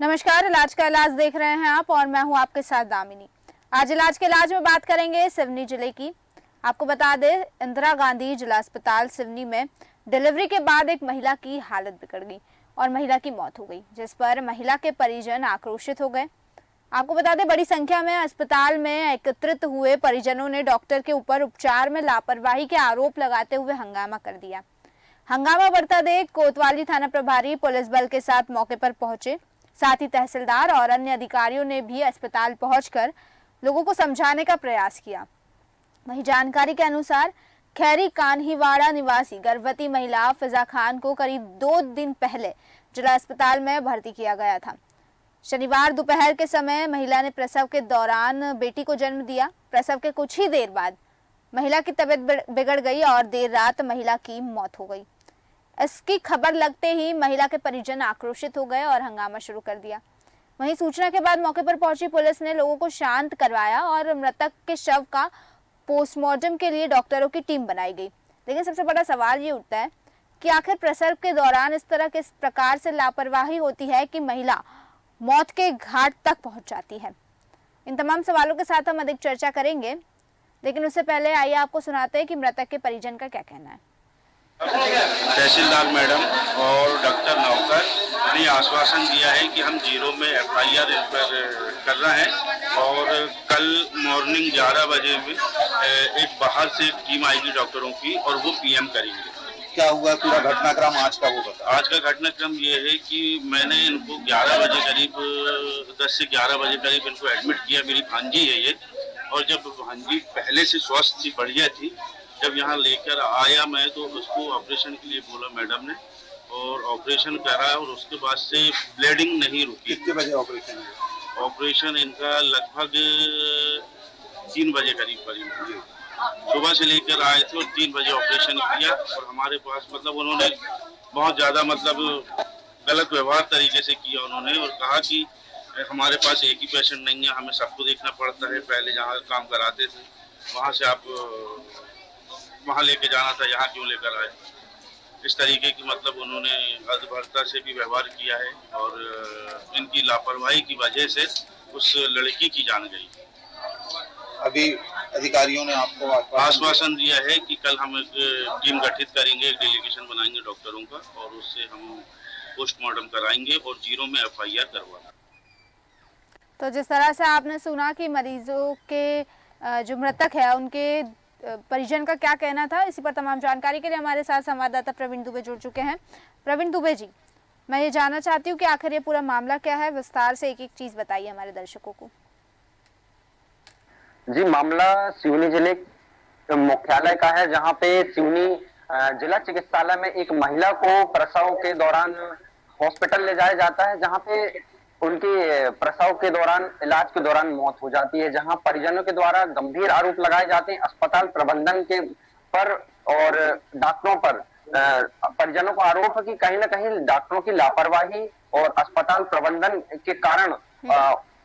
नमस्कार, इलाज का इलाज देख रहे हैं आप और मैं हूं आपके साथ दामिनी। आज इलाज के इलाज में बात करेंगे सिवनी जिले की। आपको बता दें, इंदिरा गांधी जिला अस्पताल सिवनी में डिलीवरी के बाद एक महिला की हालत बिगड़ गई और महिला की मौत हो गई, जिस पर महिला के परिजन आक्रोशित हो गए। आपको बता दें, बड़ी संख्या में अस्पताल में एकत्रित हुए परिजनों ने डॉक्टर के ऊपर उपचार में लापरवाही के आरोप लगाते हुए हंगामा कर दिया। हंगामा बढ़ता देख कोतवाली थाना प्रभारी पुलिस बल के साथ मौके पर पहुंचे। साथ ही तहसीलदार और अन्य अधिकारियों ने भी अस्पताल पहुंचकर लोगों को समझाने का प्रयास किया। वहीं जानकारी के अनुसार खैरी कान्हीवाड़ा निवासी गर्भवती महिला फिजा खान को करीब 2 दिन पहले जिला अस्पताल में भर्ती किया गया था। शनिवार दोपहर के समय महिला ने प्रसव के दौरान बेटी को जन्म दिया। प्रसव के कुछ ही देर बाद महिला की तबीयत बिगड़ गई और देर रात महिला की मौत हो गई। इसकी खबर लगते ही महिला के परिजन आक्रोशित हो गए और हंगामा शुरू कर दिया। वहीं सूचना के बाद मौके पर पहुंची पुलिस ने लोगों को शांत करवाया और मृतक के शव का पोस्टमार्टम के लिए डॉक्टरों की टीम बनाई गई। लेकिन सबसे बड़ा सवाल ये उठता है कि आखिर प्रसव के दौरान इस तरह किस प्रकार से लापरवाही होती है कि महिला मौत के घाट तक पहुंच जाती है। इन तमाम सवालों के साथ हम अधिक चर्चा करेंगे, लेकिन उससे पहले आइए आपको सुनाते हैं कि मृतक के परिजन का क्या कहना है। तहसीलदार मैडम और डॉक्टर नौकर ने आश्वासन दिया है कि हम जीरो में एफआईआर पर कर रहे हैं और कल मॉर्निंग 11 बजे में एक बाहर से टीम आएगी डॉक्टरों की और वो पीएम करेंगे। क्या हुआ पूरा घटनाक्रम आज का वो बता। आज का घटनाक्रम ये है कि मैंने इनको 11 बजे करीब 10 से 11 बजे करीब इनको एडमिट किया। मेरी भांजी है ये, और जब भांजी पहले से स्वस्थ थी, बढ़िया थी, जब यहाँ लेकर आया मैं तो उसको ऑपरेशन के लिए बोला मैडम ने, और ऑपरेशन करा और उसके बाद से ब्लीडिंग नहीं रुकी। कितने बजे ऑपरेशन हुआ? ऑपरेशन इनका लगभग 3 बजे करीब सुबह से लेकर आए थे और 3 बजे ऑपरेशन किया। और हमारे पास मतलब उन्होंने बहुत ज़्यादा मतलब गलत व्यवहार तरीके से किया उन्होंने, और कहा कि हमारे पास एक ही पेशेंट नहीं है, हमें सबको देखना पड़ता है। पहले जहाँ काम कराते थे वहाँ से आप वहाँ लेके जाना था, यहाँ क्यों लेकर आए। इस तरीके की मतलब उन्होंने अधभरता से भी व्यवहार किया है और इनकी लापरवाही की वजह से उस लड़की की जान गई। अभी अधिकारियों ने आपको आश्वासन दिया है कि कल हम एक टीम गठित करेंगे, एक डेलीगेशन बनाएंगे डॉक्टरों का और उससे हम पोस्टमार्टम कराएंगे और जीरो में एफआईआर करवाएंगे। तो जिस तरह से आपने सुना कि मरीजों के जो मृतक है उनके परिजन का क्या कहना था, इसी पर तमाम जानकारी के लिए हमारे साथ संवाददाता प्रवीण दुबे जुड़ चुके हैं। प्रवीण दुबे जी, मैं ये जानना चाहती हूँ कि आखिर ये पूरा मामला क्या है, विस्तार से एक एक चीज बताइए हमारे दर्शकों को। जी, मामला सिवनी जिले मुख्यालय का है, जहां पे सिवनी जिला चिकित्सालय में एक महिला को प्रसव के दौरान हॉस्पिटल ले जाया जाता है, जहां पे उनकी प्रसव के दौरान इलाज के दौरान मौत हो जाती है, जहां परिजनों के द्वारा गंभीर आरोप लगाए जाते हैं अस्पताल प्रबंधन के पर और डॉक्टरों पर। परिजनों को आरोप है कि कहीं ना कहीं डॉक्टरों की लापरवाही और अस्पताल प्रबंधन के कारण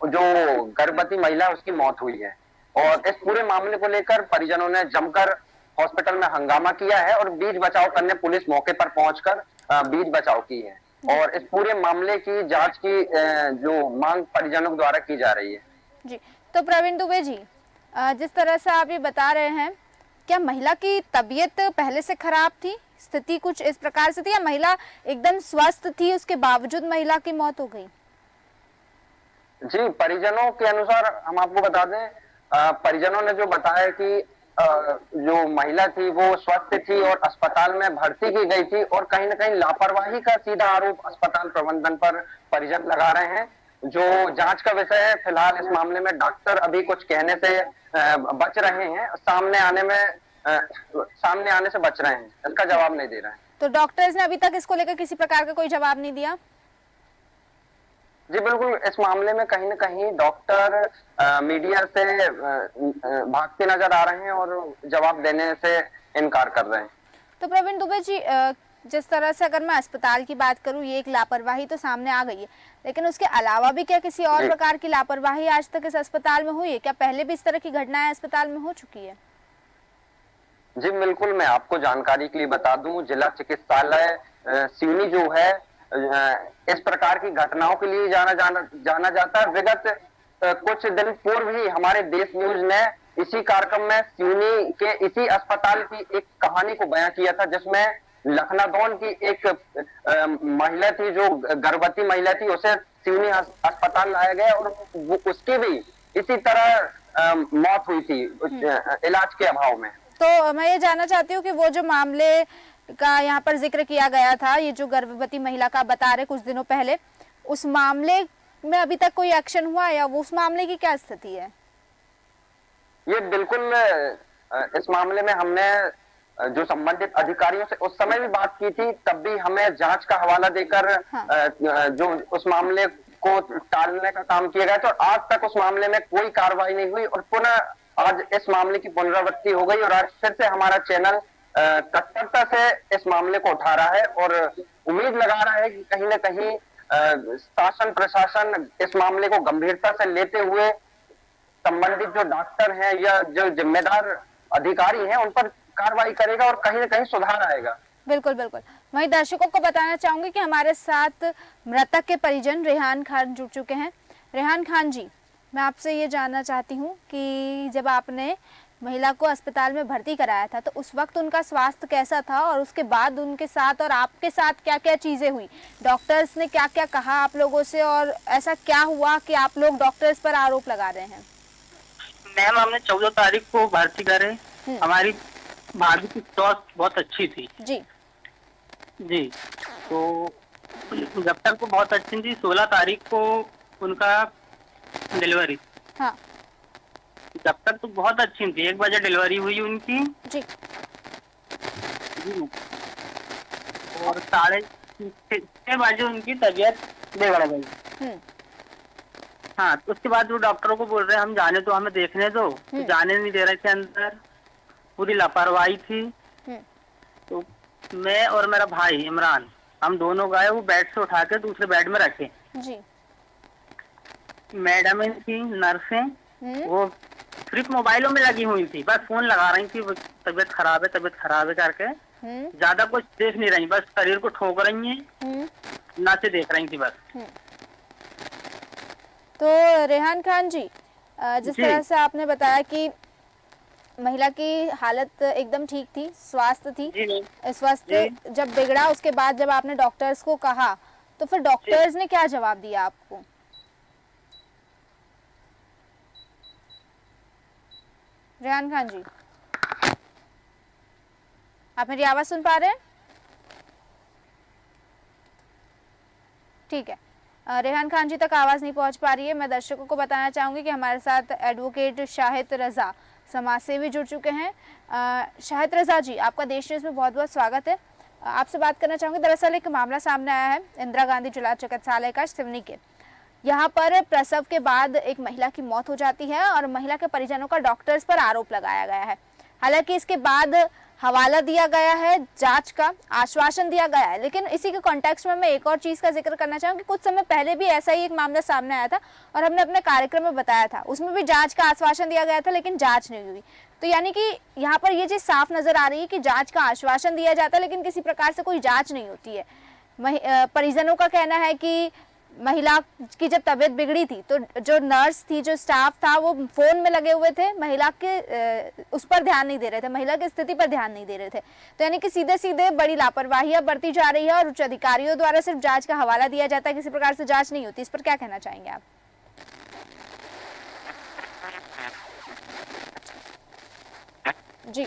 जो गर्भवती महिला उसकी मौत हुई है। और इस पूरे मामले को लेकर परिजनों ने जमकर हॉस्पिटल में हंगामा किया है और बीच बचाव करने पुलिस मौके पर पहुंचकर बीच बचाव की है और इस पूरे मामले की जांच की जो मांग परिजनों द्वारा की जा रही है। जी, तो प्रवीण दुबे जी, जिस तरह से आप ये बता रहे हैं, क्या महिला की तबीयत पहले से खराब थी, स्थिति कुछ इस प्रकार से थी, या महिला एकदम स्वस्थ थी उसके बावजूद महिला की मौत हो गई? जी, परिजनों के अनुसार हम आपको बता दें, परिजनों ने जो बताया कि जो महिला थी वो स्वस्थ थी और अस्पताल में भर्ती की गई थी और कहीं ना कहीं लापरवाही का सीधा आरोप अस्पताल प्रबंधन पर परिजन लगा रहे हैं, जो जांच का विषय है। फिलहाल इस मामले में डॉक्टर अभी कुछ कहने से बच रहे हैं, सामने आने से बच रहे हैं, इसका जवाब नहीं दे रहे हैं। तो डॉक्टर्स ने अभी तक इसको लेकर किसी प्रकार का कोई जवाब नहीं दिया? जी बिल्कुल, इस मामले में कहीं ना कहीं डॉक्टर मीडिया से भागते नजर आ रहे हैं और जवाब देने से इनकार कर रहे हैं। तो प्रवीण दुबे जी, जिस तरह से अगर मैं अस्पताल की बात करूं, ये एक लापरवाही तो सामने आ गई है, लेकिन उसके अलावा भी क्या किसी और प्रकार की लापरवाही आज तक इस अस्पताल में हुई है? क्या पहले भी इस तरह की घटनाएं अस्पताल में हो चुकी है? जी बिल्कुल, मैं आपको जानकारी के लिए बता दूं, जिला चिकित्सालय सिवनी जो है इस प्रकार की घटनाओं के लिए जाना जाता है। विगत कुछ दिन पूर्व ही हमारे देश न्यूज ने इसी कार्यक्रम में सिवनी के इसी अस्पताल की एक कहानी को बयां किया था, जिसमें लखनादौन की एक महिला थी, जो गर्भवती महिला थी, उसे सिवनी अस्पताल लाया गया और उसकी भी इसी तरह मौत हुई थी इलाज के अभाव में। तो मैं ये जानना चाहती हूँ कि वो जो मामले का यहाँ पर जिक्र किया गया था, ये जो गर्भवती महिला का बता रहे कुछ दिनों पहले, उस मामले में अभी तक कोई एक्शन हुआ या वो उस मामले की क्या स्थिति है? ये बिल्कुल इस मामले में हमने जो संबंधित अधिकारियों से उस समय भी बात की थी, तब भी हमें जांच का हवाला देकर जो उस मामले को टालने का काम किया गया था और आज तक उस मामले में कोई कार्रवाई नहीं हुई और पुनः आज इस मामले की पुनरावृत्ति हो गई और आज फिर से हमारा चैनल तत्परता से इस मामले को उठा रहा है और उम्मीद लगा रहा है कि कहीं न कहीं शासन प्रशासन इस मामले को गंभीरता से लेते हुए संबंधित जो डॉक्टर हैं या जो जिम्मेदार अधिकारी हैं उन पर कार्रवाई करेगा और कहीं न कहीं सुधार आएगा। बिल्कुल बिल्कुल। वहीं दर्शकों को बताना चाहूंगी कि हमारे साथ मृतक के परिजन रेहान खान जुड़ चुके हैं। रेहान खान जी, मैं आपसे ये जानना चाहती हूँ कि जब आपने महिला को अस्पताल में भर्ती कराया था तो उस वक्त उनका स्वास्थ्य कैसा था और उसके बाद उनके साथ और आपके साथ क्या क्या चीजें हुई, डॉक्टर्स ने क्या क्या कहा आप लोगों से और ऐसा क्या हुआ कि आप लोग डॉक्टर्स पर आरोप लगा रहे हैं? मैम, हमने 14 तारीख को भर्ती करे। हमारी भाभी की स्वास्थ्य बहुत अच्छी थी जी जी, तो जब तक वो बहुत अच्छी थी, 16 तारीख को उनका डिलीवरी। हाँ। जब तक तो बहुत अच्छी थी, 1 बजे डिलीवरी हुई उनकी जी और 6:30 बजे उनकी तबीयत बिगड़ गई। हाँ, तो उसके बाद वो डॉक्टरों को बोल रहे हैं हम जाने दो, हमें देखने दो, तो जाने नहीं दे रहे थे अंदर, पूरी लापरवाही थी। तो मैं और मेरा भाई इमरान, हम दोनों गए, वो बेड से उठा के दूसरे बेड में रखे जी। मैडम थी, नर्सें, वो सिर्फ मोबाइलों में लगी हुई थी, बस फोन लगा रही थी, तबीयत खराब है करके, ज्यादा कुछ देख नहीं रही, बस शरीर को ठोक रही हैं, नाचे देख रही थी बस। तो रेहान खान जी, जिस तरह से आपने बताया कि महिला की हालत एकदम ठीक थी, स्वास्थ्य थी, स्वास्थ्य जब बिगड़ा उसके बाद जब आपने डॉक्टर्स को कहा तो फिर डॉक्टर्स ने क्या जवाब दिया आपको? रेहान खान जी, आप मेरी आवाज सुन पा रहे हैं? ठीक है, रेहान खान जी तक आवाज नहीं पहुंच पा रही है। मैं दर्शकों को बताना चाहूंगी कि हमारे साथ एडवोकेट शाहिद रजा, समाजसेवी, जुड़ चुके हैं। शाहिद रजा जी, आपका देश न्यूज़ में बहुत बहुत स्वागत है। आपसे बात करना चाहूंगी, दरअसल एक मामला सामने आया है इंदिरा गांधी जिला चिकित्सालय का सिवनी के। यहाँ पर प्रसव के बाद एक महिला की मौत हो जाती है और महिला के परिजनों का डॉक्टर्स पर आरोप लगाया गया है। हालांकि इसके बाद हवाला दिया गया है, जांच का आश्वासन दिया गया है, लेकिन इसी के कॉन्टेक्स्ट में मैं एक और चीज का जिक्र करना चाहूंगी। कुछ समय पहले भी ऐसा ही एक मामला सामने आया था और हमने अपने कार्यक्रम में बताया था, उसमें भी जांच का आश्वासन दिया गया था लेकिन जांच नहीं हुई। तो यानी कि यहाँ पर ये चीज साफ नजर आ रही है कि जांच का आश्वासन दिया जाता है लेकिन किसी प्रकार से कोई जांच नहीं होती है। परिजनों का कहना है कि महिला की जब तबीयत बिगड़ी थी तो जो नर्स थी, जो स्टाफ था, वो फोन में लगे हुए थे, महिला के उस पर ध्यान नहीं दे रहे थे, महिला की स्थिति पर ध्यान नहीं दे रहे थे। तो यानी कि सीधे सीधे बड़ी लापरवाही बरती जा रही है और उच्च अधिकारियों द्वारा सिर्फ जांच का हवाला दिया जाता है, किसी प्रकार से जांच नहीं होती। इस पर क्या कहना चाहेंगे आप? जी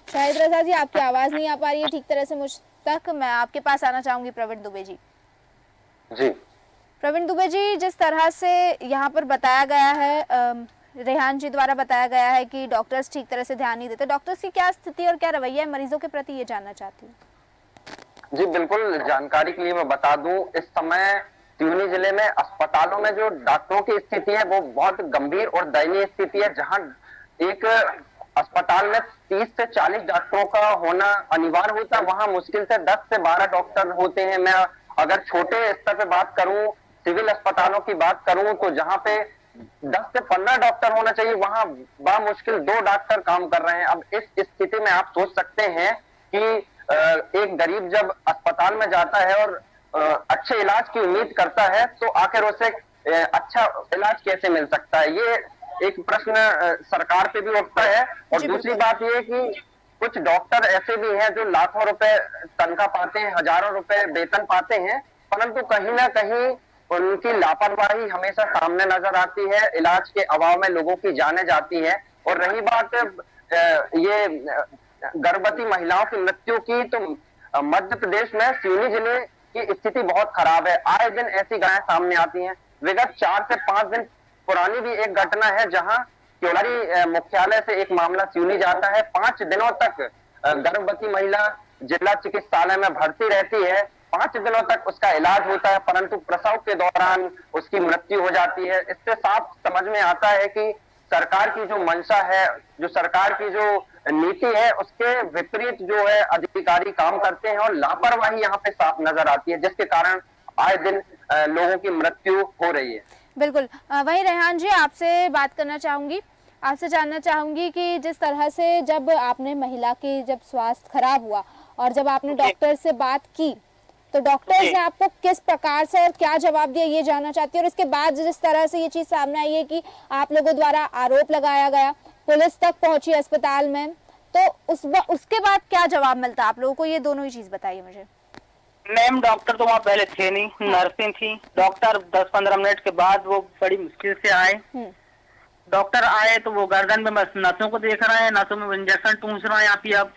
शाहिद रजा जी, आपकी आवाज नहीं आ पा रही है ठीक तरह से मुझ तक। मैं आपके पास आना चाहूंगी प्रवीण दुबे जी। जी प्रवीण दुबे जी, जिस तरह से यहाँ पर बताया गया है, रेहान जी द्वारा बताया गया है कि डॉक्टर्स ठीक तरह से ध्यान नहीं देते, डॉक्टर्स की क्या स्थिति और क्या रवैया है मरीजों के प्रति, ये जानना चाहती हूँ। जी बिल्कुल, जानकारी के लिए मैं बता दूं, इस समय सिवनी जिले में अस्पतालों में जो डॉक्टरों की स्थिति है वो बहुत गंभीर और दयनीय स्थिति है, जहां एक अस्पताल में 30 से 40 डॉक्टरों का होना अनिवार्य होता है, वहां मुश्किल से 10 से 12 डॉक्टर होते हैं। मैं अगर छोटे स्तर पे बात करूं, सिविल अस्पतालों की बात करूं, तो जहां पे 10 से 15 डॉक्टर होना चाहिए, वहां मुश्किल 2 डॉक्टर काम कर रहे हैं। अब इस स्थिति में आप सोच सकते हैं कि एक गरीब जब अस्पताल में जाता है और अच्छे इलाज की उम्मीद करता है तो आखिर उसे अच्छा इलाज कैसे मिल सकता है, ये एक प्रश्न सरकार पे भी उठता है। और दूसरी बात ये कि कुछ डॉक्टर ऐसे भी हैं जो लाखों रुपए तनख्वाह पाते हैं, हजारों रुपए वेतन पाते हैं, परंतु कहीं ना कहीं उनकी लापरवाही हमेशा सामने नजर आती है, इलाज के अभाव में लोगों की जाने जाती है। और रही बात ये गर्भवती महिलाओं की मृत्यु की, तो मध्य प्रदेश में सिवनी जिले की स्थिति बहुत खराब है। आए दिन ऐसी घटनाएं सामने आती हैं। विगत 4 से 5 दिन पुरानी भी एक घटना है जहां क्योलारी मुख्यालय से एक मामला सिवनी जाता है। 5 दिनों तक गर्भवती महिला जिला चिकित्सालय में भर्ती रहती है। 5 दिनों तक उसका इलाज होता है, परंतु प्रसव के दौरान उसकी मृत्यु हो जाती है। इससे साफ समझ में आता है कि सरकार की जो मंशा है, जो सरकार की जो नीति है, उसके विपरीत जो है अधिकारी काम करते हैं और लापरवाही यहाँ पे साफ नजर आती है, जिसके कारण आए दिन लोगों की मृत्यु हो रही है। बिल्कुल। वहीं रेहान जी, आपसे बात करना चाहूंगी, आपसे जानना चाहूंगी कि जिस तरह से जब आपने महिला की जब स्वास्थ्य खराब हुआ और जब आपने डॉक्टर से बात की, तो डॉक्टर ने आपको किस प्रकार से और क्या जवाब दिया, ये जानना चाहती हूँ। और इसके बाद जिस तरह से ये चीज सामने आई है कि आप लोगों द्वारा आरोप लगाया गया, पुलिस तक पहुंची अस्पताल में, तो उसके बाद क्या जवाब मिलता आप लोगों को, ये दोनों ही चीज बताइए मुझे। मैम डॉक्टर तो वहाँ पहले थे नहीं, नर्सें थी। डॉक्टर 10-15 मिनट के बाद वो बड़ी मुश्किल से आए। डॉक्टर आए तो वो गर्दन में बस नसों को देख रहे हैं, नसों में इंजेक्शन टूंस रहे हैं। आप ही अब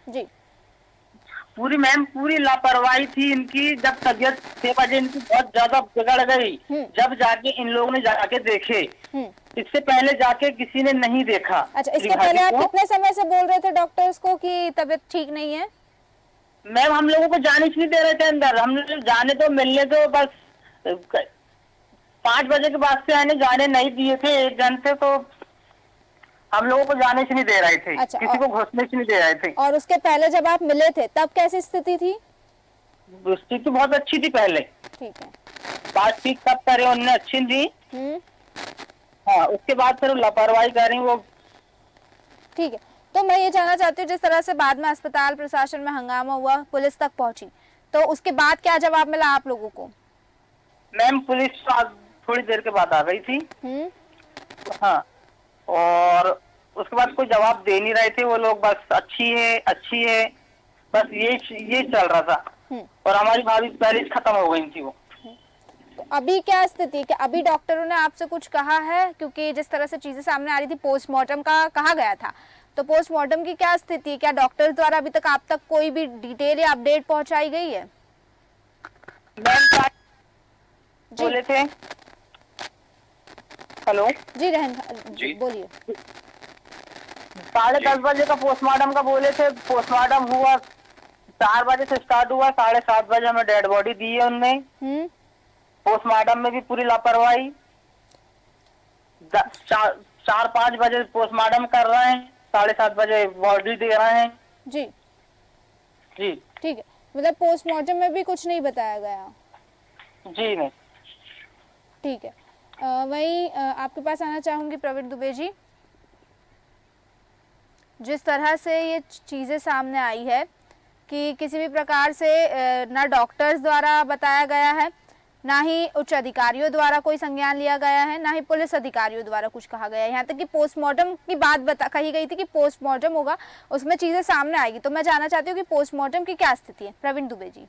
जी पूरी लापरवाही थी इनकी। जब तबियत 6 बजे इनकी बहुत ज्यादा बिगड़ गई, जब जाके इन लोगों ने जाके देखे, इससे पहले जाके किसी ने नहीं देखा। अच्छा, इसके पहले आप कितने समय से बोल रहे थे डॉक्टर्स को कि तबियत ठीक नहीं है? मैम हम लोगों को जाने नहीं दे रहे थे अंदर। हम जाने दो, मिलने दो, बस 5 बजे के बाद से आने जाने नहीं दिए थे। 1 घंटे तो हम लोगों को जाने से नहीं दे रहे थे। अच्छा, किसी को घुसने से नहीं दे रहे थे। और उसके पहले जब आप मिले थे तब कैसी स्थिति थी? स्थिति बहुत अच्छी थी पहले। ठीक है, बातचीत सब करे उनने अच्छी थी। हाँ, उसके बाद फिर लापरवाही कर रही वो। ठीक है, तो मैं ये जानना चाहती हूँ, जिस तरह से बाद में अस्पताल प्रशासन में हंगामा हुआ, पुलिस तक पहुंची, तो उसके बाद क्या जवाब मिला आप लोगों को? मैम पुलिस थोड़ी देर के बाद आ गई थी। हाँ, और उसके बाद कोई जवाब दे नहीं रहे थे वो लोग। बस अच्छी है, बस ये चल रहा था। और हमारी भाभी पहले खत्म हो गई थी वो। तो अभी क्या स्थिति है? क्या अभी डॉक्टरों ने आपसे कुछ कहा है? क्योंकि जिस तरह से चीजें सामने आ रही थी, पोस्टमार्टम का कहा गया था, तो पोस्टमार्टम की क्या स्थिति है? क्या डॉक्टर्स द्वारा अभी तक आप तक कोई भी डिटेल या अपडेट पहुंचाई गई है? मैम बोले थे। हेलो जी रहन जी बोलिए। 10:30 बजे का पोस्टमार्टम का बोले थे। पोस्टमार्टम हुआ 4 बजे से स्टार्ट हुआ, 7:30 बजे हमें डेड बॉडी दी है उनने। पोस्टमार्टम में भी पूरी लापरवाही। 4-5 बजे पोस्टमार्टम कर रहे हैं, 7:30 बजे बॉडी दे रहे हैं। जी जी ठीक है, मतलब पोस्टमार्टम में भी कुछ नहीं बताया गया? जी नहीं। ठीक है, वही आपके पास आना चाहूंगी प्रवीण दुबे जी। जिस तरह से ये चीज़ें सामने आई है कि किसी भी प्रकार से ना डॉक्टर्स द्वारा बताया गया है, ना ही उच्च अधिकारियों द्वारा कोई संज्ञान लिया गया है, ना ही पुलिस अधिकारियों द्वारा कुछ कहा गया है। यहाँ तक कि पोस्टमार्टम की बात कही गई थी कि पोस्टमार्टम होगा, उसमें चीज़ें सामने आएगी। तो मैं जानना चाहती हूँ कि पोस्टमार्टम की क्या स्थिति है? प्रवीण दुबे जी।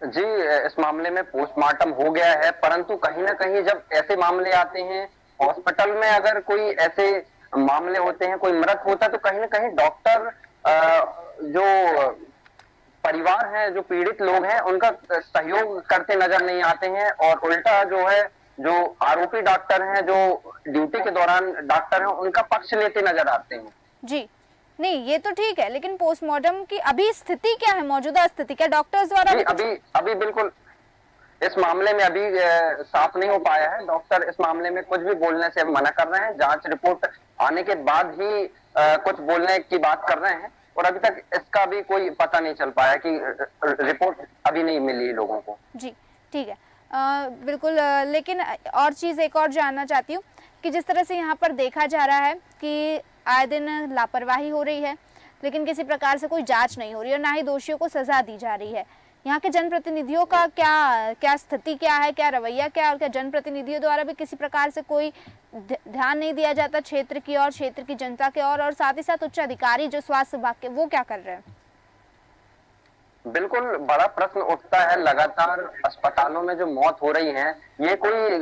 जी, इस मामले में पोस्टमार्टम हो गया है, परंतु कहीं ना कहीं जब ऐसे मामले आते हैं हॉस्पिटल में, अगर कोई ऐसे मामले होते हैं, कोई मृत होता है, तो कहीं ना कहीं डॉक्टर जो परिवार है, जो पीड़ित लोग हैं, उनका सहयोग करते नजर नहीं आते हैं। और उल्टा जो है, जो आरोपी डॉक्टर हैं, जो ड्यूटी के दौरान डॉक्टर हैं, उनका पक्ष लेते नजर आते हैं। जी नहीं, ये तो ठीक है, लेकिन पोस्टमार्टम की अभी स्थिति क्या है, मौजूदा स्थिति क्या डॉक्टर्स द्वारा? अभी बिल्कुल इस मामले में अभी साफ नहीं हो पाया है। डॉक्टर इस मामले में कुछ भी बोलने से मना कर रहे हैं। जांच रिपोर्ट आने के बाद ही कुछ बोलने की बात कर रहे हैं, और अभी तक इसका भी कोई पता नहीं चल पाया कि रिपोर्ट अभी नहीं मिली लोगों को। जी ठीक है, बिल्कुल। लेकिन और चीज़ एक और जानना चाहती हूँ कि जिस तरह से यहाँ पर देखा जा रहा है कि आए दिन लापरवाही हो रही है, लेकिन किसी प्रकार से कोई जांच नहीं हो रही और ना ही दोषियों को सजा दी जा रही है। यहाँ के जनप्रतिनिधियों का क्या स्थिति क्या है, क्या रवैया क्या है, और क्या जनप्रतिनिधियों द्वारा भी किसी प्रकार से कोई ध्यान नहीं दिया जाता क्षेत्र की और क्षेत्र की जनता के और साथ ही साथ उच्च अधिकारी जो स्वास्थ्य विभाग के, वो क्या कर रहे हैं? बिल्कुल बड़ा प्रश्न उठता है। लगातार अस्पतालों में जो मौत हो रही है, ये कोई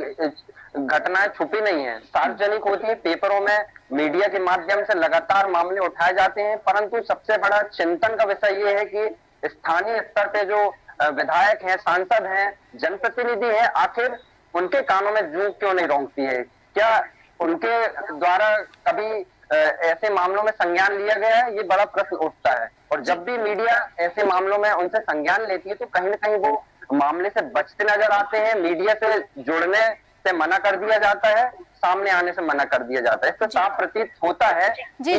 घटनाएं छुपी नहीं है, सार्वजनिक होती है, पेपरों में, मीडिया के माध्यम से लगातार मामले उठाए जाते हैं। परंतु सबसे बड़ा चिंतन का विषय ये है कि स्थानीय स्तर पे जो विधायक हैं, सांसद हैं, जनप्रतिनिधि हैं, आखिर उनके कानों में जूं क्यों नहीं रेंगती है? क्या उनके द्वारा कभी ऐसे मामलों में संज्ञान लिया गया है? ये बड़ा प्रश्न उठता है। और जब भी मीडिया ऐसे मामलों में उनसे संज्ञान लेती है तो कहीं ना कहीं वो मामले से बचते नजर आते हैं। मीडिया से जुड़ने से मना कर दिया जाता है, सामने आने से मना कर दिया जाता है। इससे साफ प्रतीत होता है कि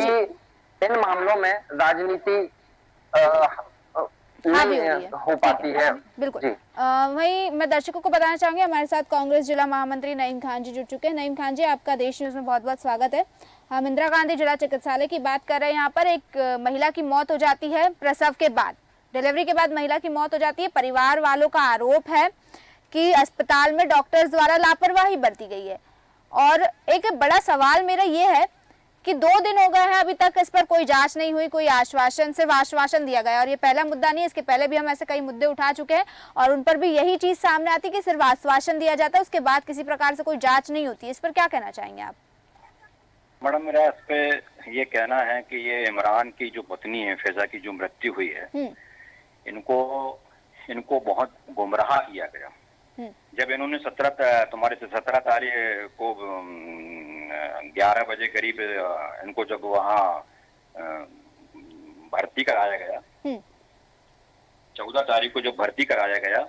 इन मामलों में राजनीति हो पाती है। बिल्कुल। वही मैं दर्शकों को बताना चाहूंगी, हमारे साथ कांग्रेस जिला महामंत्री नईम खान जी जुड़ चुके हैं। नईम खान जी, आपका देश न्यूज में बहुत बहुत स्वागत है। हम इंदिरा गांधी जिला चिकित्सालय की बात कर रहे हैं। यहाँ पर एक महिला की मौत हो जाती है प्रसव के बाद, डिलीवरी के बाद महिला की मौत हो जाती है। परिवार वालों का आरोप है कि अस्पताल में डॉक्टर्स द्वारा लापरवाही बरती गई है। और एक बड़ा सवाल मेरा ये है कि 2 दिन हो गए हैं, अभी तक इस पर कोई जांच नहीं हुई, कोई सिर्फ आश्वासन दिया गया। और ये पहला मुद्दा नहीं है, इसके पहले भी हम ऐसे कई मुद्दे उठा चुके हैं और उन पर भी यही चीज सामने आती है कि सिर्फ आश्वासन दिया जाता है, उसके बाद किसी प्रकार से कोई जांच नहीं होती। इस पर क्या कहना चाहेंगे आप? मैडम, मेरा इस पे ये कहना है कि ये इमरान की जो पत्नी है, फैजा की जो मृत्यु हुई है, इनको बहुत गुमराह किया गया। जब इन्होंने 17 तारीख को 11 बजे करीब इनको जब वहाँ भर्ती कराया गया, 14 तारीख को जब भर्ती कराया गया,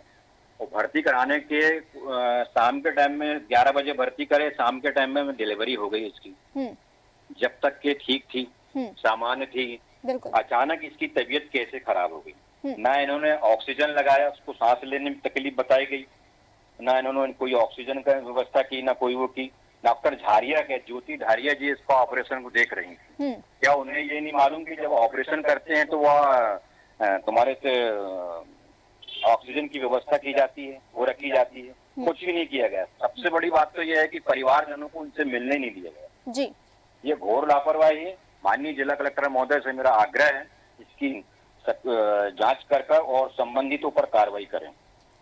और भर्ती कराने के शाम के टाइम में 11 बजे भर्ती करे, शाम के टाइम में डिलीवरी हो गई इसकी। जब तक के ठीक थी, सामान्य थी, अचानक इसकी तबीयत कैसे खराब हो गई। ना इन्होंने ऑक्सीजन लगाया, उसको सांस लेने में तकलीफ बताई गई, ना इन्होंने कोई ऑक्सीजन का व्यवस्था की, ना कोई वो की। डॉक्टर झारिया के, ज्योति झारिया जी इसका ऑपरेशन को देख रही थी। क्या उन्हें ये नहीं मालूम कि जब ऑपरेशन करते हैं तो वह तुम्हारे से ऑक्सीजन की व्यवस्था की जाती है, वो रखी जाती है? कुछ भी नहीं किया गया। सबसे बड़ी बात तो यह है कि परिवारजनों को उनसे मिलने नहीं दिया गया जी। ये घोर लापरवाही है। माननीय जिला कलेक्टर महोदय से मेरा आग्रह है, इसकी जांच कर और संबंधितों पर कार्रवाई करें।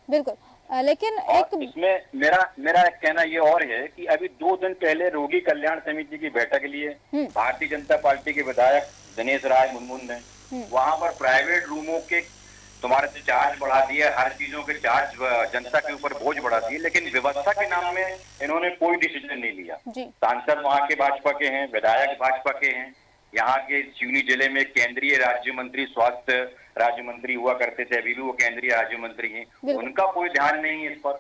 बिल्कुल। लेकिन एक इसमें मेरा एक कहना ये और है कि अभी 2 दिन पहले रोगी कल्याण समिति की बैठक के लिए भारतीय जनता पार्टी के विधायक दिनेश राय मुनमुन ने वहां पर प्राइवेट रूमों के तुम्हारे से चार्ज बढ़ा दिया, हर चीजों के चार्ज जनता के ऊपर बोझ बढ़ा दिए, लेकिन व्यवस्था के नाम में इन्होंने कोई डिसीजन नहीं लिया। सांसद वहां के भाजपा के हैं, विधायक भाजपा के हैं। यहाँ के सिवनी जिले में केंद्रीय राज्य मंत्री, स्वास्थ्य राज्य मंत्री हुआ करते थे, अभी भी वो केंद्रीय राज्य मंत्री हैं, उनका कोई ध्यान नहीं है इस पर।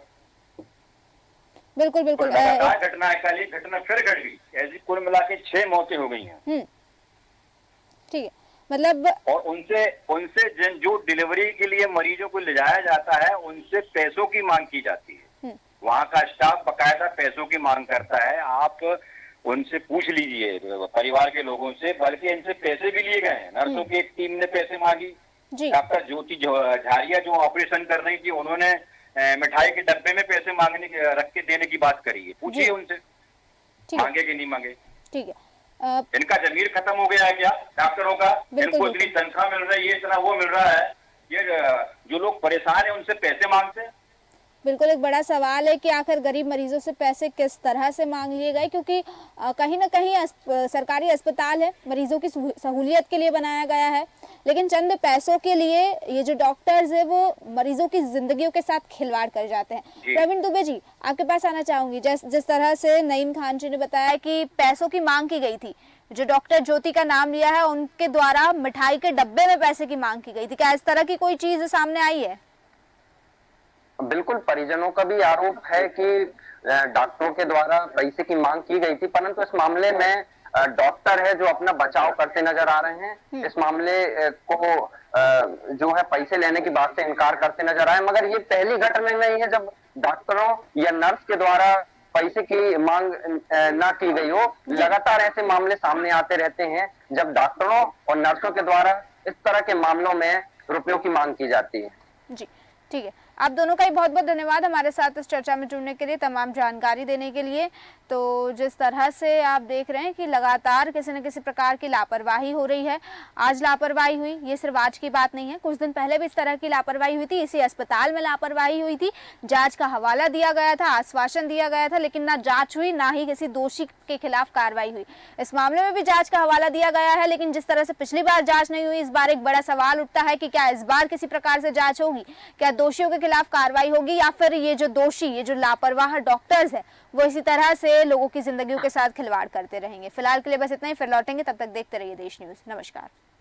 बिल्कुल बिल्कुल। घटना कल एक घटना फिर घट गई, ऐसी कुल मिला के 6 मौतें हो गई हैं। ठीक है, मतलब और उनसे जो डिलीवरी के लिए मरीजों को ले जाया जाता है, उनसे पैसों की मांग की जाती है। वहाँ का स्टाफ बकायदा पैसों की मांग करता है। आप उनसे पूछ लीजिए, परिवार के लोगों से, बल्कि इनसे पैसे भी लिए गए हैं। नर्सों की एक टीम ने पैसे मांगी। डॉक्टर ज्योति झारिया जो ऑपरेशन कर रही थी, उन्होंने मिठाई के डब्बे में पैसे मांगने रख के देने की बात करी है। पूछिए उनसे, मांगे कि नहीं मांगे। ठीक है। इनका जमीर खत्म हो गया है क्या डॉक्टरों का? इनको इतनी तनख्वाह मिल रही है, इतना वो मिल रहा है, ये जो लोग परेशान है उनसे पैसे मांगते हैं। बिल्कुल एक बड़ा सवाल है कि आखिर गरीब मरीजों से पैसे किस तरह से मांग लिए गए, क्योंकि कहीं ना कहीं सरकारी अस्पताल है, मरीजों की सहूलियत के लिए बनाया गया है, लेकिन चंद पैसों के लिए ये जो डॉक्टर्स है वो मरीजों की जिंदगियों के साथ खिलवाड़ कर जाते हैं। प्रवीण दुबे जी, आपके पास आना चाहूंगी। जिस तरह से नईम खान जी ने बताया कि पैसों की मांग की गई थी, जो डॉक्टर ज्योति का नाम लिया है उनके द्वारा मिठाई के डब्बे में पैसे की मांग की गई थी, क्या इस तरह की कोई चीज सामने आई है? बिल्कुल, परिजनों का भी आरोप है कि डॉक्टरों के द्वारा पैसे की मांग की गई थी, परंतु इस मामले में डॉक्टर है जो अपना बचाव करते नजर आ रहे हैं। इस मामले को जो है पैसे लेने की बात से इनकार करते नजर आए। मगर ये पहली घटना नहीं है जब डॉक्टरों या नर्स के द्वारा पैसे की मांग ना की गई हो। लगातार ऐसे मामले सामने आते रहते हैं जब डॉक्टरों और नर्सों के द्वारा इस तरह के मामलों में रुपयों की मांग की जाती है। जी ठीक है, आप दोनों का ही बहुत बहुत धन्यवाद हमारे साथ इस चर्चा में जुड़ने के लिए, तमाम जानकारी देने के लिए। तो जिस तरह से आप देख रहे हैं कि लगातार किसी न किसी प्रकार की लापरवाही हो रही है। आज लापरवाही हुई, ये सिर्फ आज की बात नहीं है, कुछ दिन पहले भी इस तरह की लापरवाही हुई थी। इसी अस्पताल में लापरवाही हुई थी, जांच का हवाला दिया गया था, आश्वासन दिया गया था, लेकिन ना जांच हुई ना ही किसी दोषी के खिलाफ कार्रवाई हुई। इस मामले में भी जांच का हवाला दिया गया है, लेकिन जिस तरह से पिछली बार जांच नहीं हुई, इस बार एक बड़ा सवाल उठता है कि क्या इस बार किसी प्रकार से जांच होगी, क्या दोषियों के खिलाफ कार्रवाई होगी, या फिर ये जो दोषी, ये जो लापरवाह डॉक्टर्स है, वो इसी तरह से लोगों की जिंदगियों के साथ खिलवाड़ करते रहेंगे। फिलहाल के लिए बस इतना ही, फिर लौटेंगे, तब तक देखते रहिए देश न्यूज। नमस्कार।